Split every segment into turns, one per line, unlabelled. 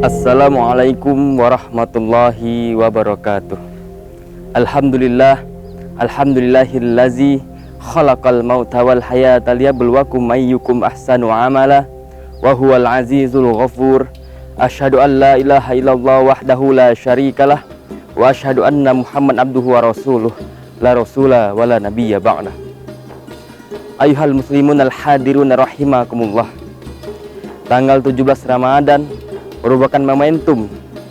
Assalamualaikum warahmatullahi wabarakatuh. Alhamdulillah, alhamdulillahillazi khalaqal mauta wal hayata liyabluwakum ayyukum ahsanu amala wa huwal azizul ghafur. Asyhadu an la ilaha illallah wahdahu la syarikalah wa asyhadu anna Muhammad abduhu wa rasuluh la rasula wa la nabiyya ba'dah. Ayuhal muslimun al-hadirun rahimakumullah. Tanggal 17 Ramadan merupakan momentum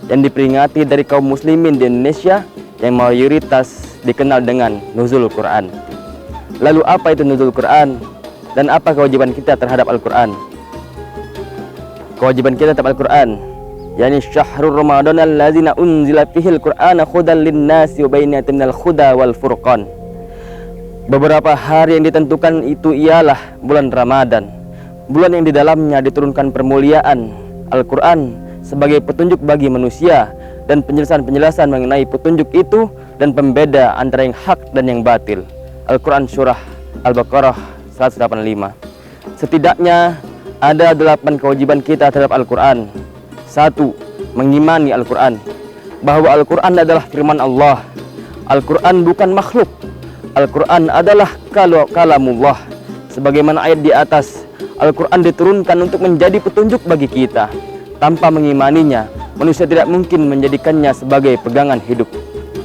yang diperingati dari kaum muslimin di Indonesia yang mayoritas dikenal dengan nuzul Quran. Lalu apa itu nuzul Quran dan apa kewajiban kita terhadap Al-Quran? Kewajiban kita terhadap Al-Quran, yakni syahrul Ramadan allazina unzila fihil Qur'ana hudan linnasi wa bayyinatin minal huda wal furqan. Beberapa hari yang ditentukan itu ialah bulan Ramadan, bulan yang di dalamnya diturunkan permuliaan Al-Quran sebagai petunjuk bagi manusia dan penjelasan-penjelasan mengenai petunjuk itu dan pembeda antara yang hak dan yang batil. Al-Quran surah Al-Baqarah 185. Setidaknya ada 8 kewajiban kita terhadap Al-Quran. 1. Mengimani Al-Quran, bahwa Al-Quran adalah firman Allah. Al-Quran bukan makhluk. Al-Quran adalah kalamullah. Sebagaimana ayat di atas, Al-Quran diturunkan untuk menjadi petunjuk bagi kita. Tanpa mengimaninya, manusia tidak mungkin menjadikannya sebagai pegangan hidup.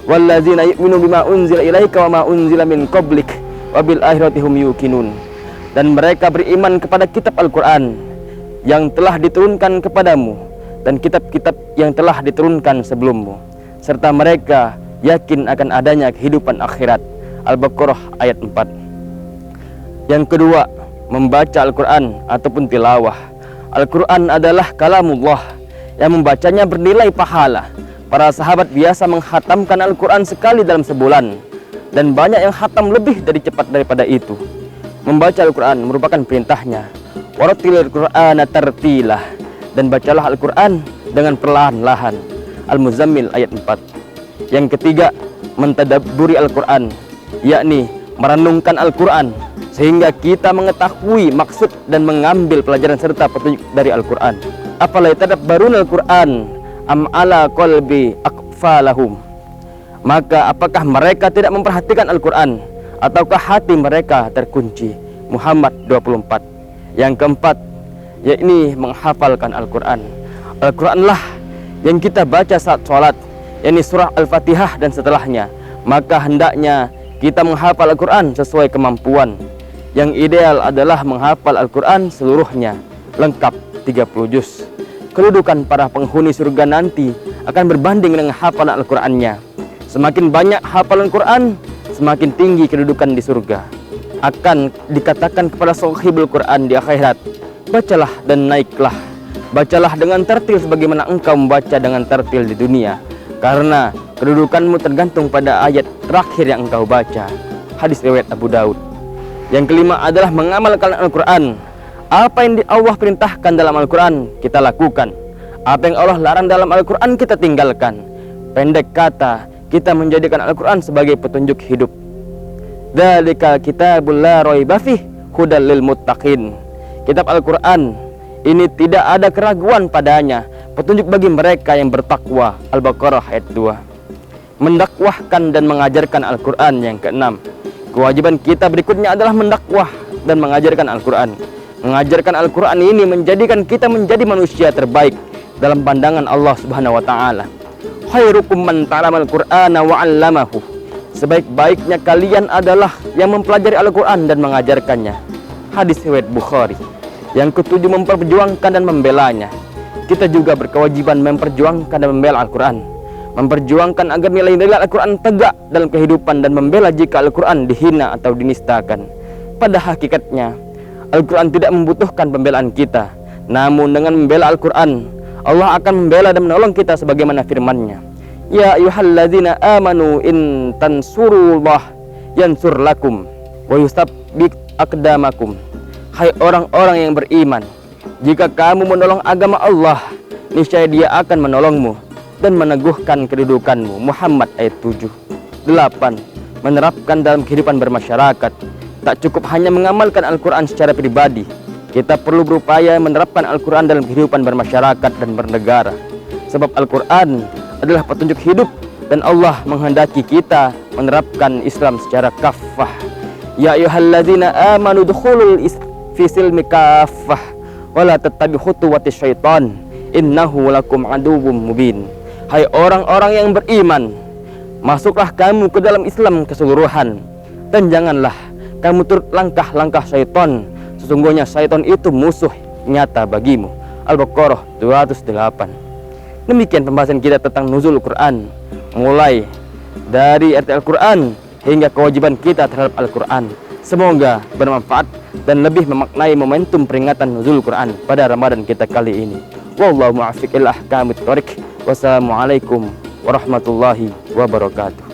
Wallazina yu'minu bima unzila ilaika wa ma unzila min qablik wa bil akhirati hum yuqinun. Dan mereka beriman kepada kitab Al-Quran yang telah diturunkan kepadamu dan kitab-kitab yang telah diturunkan sebelummu, serta mereka yakin akan adanya kehidupan akhirat. Al-Baqarah ayat 4. Yang kedua, membaca Al-Quran ataupun tilawah. Al-Quran adalah kalamullah yang membacanya bernilai pahala. Para sahabat biasa menghatamkan Al-Quran sekali dalam sebulan, dan banyak yang khatam lebih dari cepat daripada itu. Membaca Al-Quran merupakan perintahnya. Warattilil Qur'ana tartilah, dan bacalah Al-Quran dengan perlahan-lahan. Al-Muzammil ayat 4. Yang ketiga, mentadabburi Al-Quran, yakni merenungkan Al-Quran sehingga kita mengetahui maksud dan mengambil pelajaran serta petunjuk dari Al-Quran. Afala yatadabbaruna Al-Quran am ala qalbi aqfalahum. Maka apakah mereka tidak memperhatikan Al-Quran ataukah hati mereka terkunci? Muhammad 24. Yang keempat, yakni menghafalkan Al-Quran. Al-Quranlah yang kita baca saat sholat, yakni surah Al-Fatihah dan setelahnya. Maka hendaknya kita menghafal Al-Quran sesuai kemampuan. Yang ideal adalah menghafal Al-Quran seluruhnya, lengkap 30 juz. Kedudukan para penghuni surga nanti akan berbanding dengan hafalan Al-Qurannya. Semakin banyak hafalan Quran, semakin tinggi kedudukan di surga. Akan dikatakan kepada sahibul Quran di akhirat, bacalah dan naiklah. Bacalah dengan tertil sebagaimana engkau membaca dengan tertil di dunia, karena kedudukanmu tergantung pada ayat terakhir yang engkau baca. Hadis riwayat Abu Daud. Yang kelima adalah mengamalkan Al-Quran. Apa yang Allah perintahkan dalam Al-Quran, kita lakukan. Apa yang Allah larang dalam Al-Quran, kita tinggalkan. Pendek kata, kita menjadikan Al-Quran sebagai petunjuk hidup. Dzalika kitabul la raiba fih hudal lil muttaqin. Kitab Al-Quran ini tidak ada keraguan padanya, petunjuk bagi mereka yang bertakwa. Al-Baqarah ayat 2. Mendakwahkan dan mengajarkan Al-Quran. Yang keenam, kewajiban kita berikutnya adalah mendakwah dan mengajarkan Al-Quran. Mengajarkan Al-Quran ini menjadikan kita menjadi manusia terbaik dalam pandangan Allah Subhanahu wa Ta'ala. Khairukum man ta'allamal Qur'ana wa 'allamahu. Sebaik-baiknya kalian adalah yang mempelajari Al-Quran dan mengajarkannya. Hadis riwayat Bukhari. Yang ketujuh, memperjuangkan dan membelanya. Kita juga berkewajiban memperjuangkan dan membela Al-Quran. Memperjuangkan agar nilai-nilai Al-Quran tegak dalam kehidupan dan membela jika Al-Quran dihina atau dinistakan. Pada hakikatnya, Al-Quran tidak membutuhkan pembelaan kita. Namun dengan membela Al-Quran, Allah akan membela dan menolong kita sebagaimana firman-Nya. Ya ayyuhalladzina amanu in tansurullah yansur lakum wa yusabbit aqdamakum. Hai orang-orang yang beriman, jika kamu menolong agama Allah, niscaya Dia akan menolongmu dan meneguhkan kedudukanmu. Muhammad ayat 7. 8. Menerapkan dalam kehidupan bermasyarakat. Tak cukup hanya mengamalkan Al-Quran secara pribadi, kita perlu berupaya menerapkan Al-Quran dalam kehidupan bermasyarakat dan bernegara. Sebab Al-Quran adalah petunjuk hidup dan Allah menghendaki kita menerapkan Islam secara kaffah. Ya ayyuhalladzina amanu dukhulul fi silmi kaffah wa la tattabi'u khutuwatis syaitan innahu lakum aduwwum mubin. Hai orang-orang yang beriman, masuklah kamu ke dalam Islam keseluruhan dan janganlah kamu turut langkah-langkah syaitan. Sesungguhnya syaitan itu musuh nyata bagimu. Al-Baqarah 208. Demikian pembahasan kita tentang nuzul Quran, mulai dari arti Al-Quran hingga kewajiban kita terhadap Al-Quran. Semoga bermanfaat dan lebih memaknai momentum peringatan nuzul Quran pada Ramadan kita kali ini. Wallahu muwaffiq ila ahkamit thoriq. Wassalamualaikum warahmatullahi wabarakatuh.